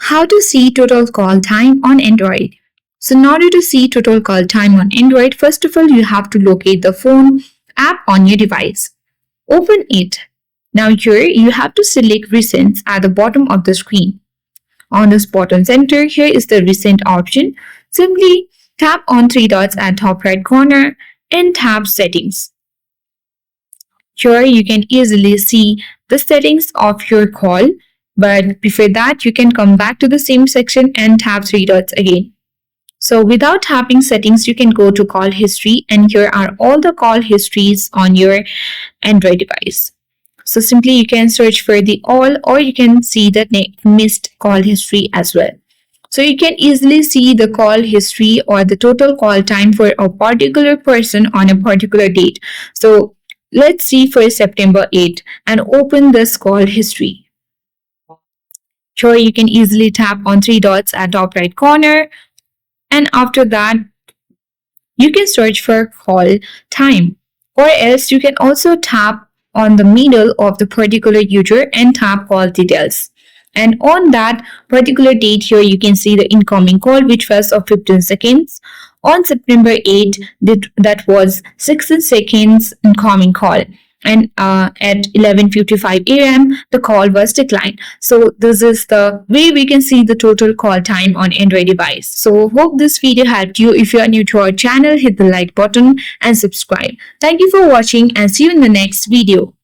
How to see total call time on Android. So in order to see total call time on Android, first of all, you have to locate the phone app on your device. Open it. Now here you have to select recents at the bottom of the screen. On this bottom center, here is the recent option. Simply tap on three dots at top right corner and tap settings. Here you can easily see the settings of your call, but before that you can come back to the same section and tap three dots again. So without tapping settings, you can go to call history, and here are all the call histories on your Android device. So simply you can search for the all, or you can see the missed call history as well. So you can easily see the call history or the total call time for a particular person on a particular date. So let's see for September 8 and open this call history. Here you can easily tap on three dots at top right corner, and after that you can search for call time, or else you can also tap on the middle of the particular user and tap call details. And on that particular date, here you can see the incoming call, which was of 15 seconds. On September 8, that was 16 seconds incoming call. And at 11:55 a.m., the call was declined. So this is the way we can see the total call time on Android device. So hope this video helped you. If you are new to our channel, hit the like button and subscribe. Thank you for watching, and see you in the next video.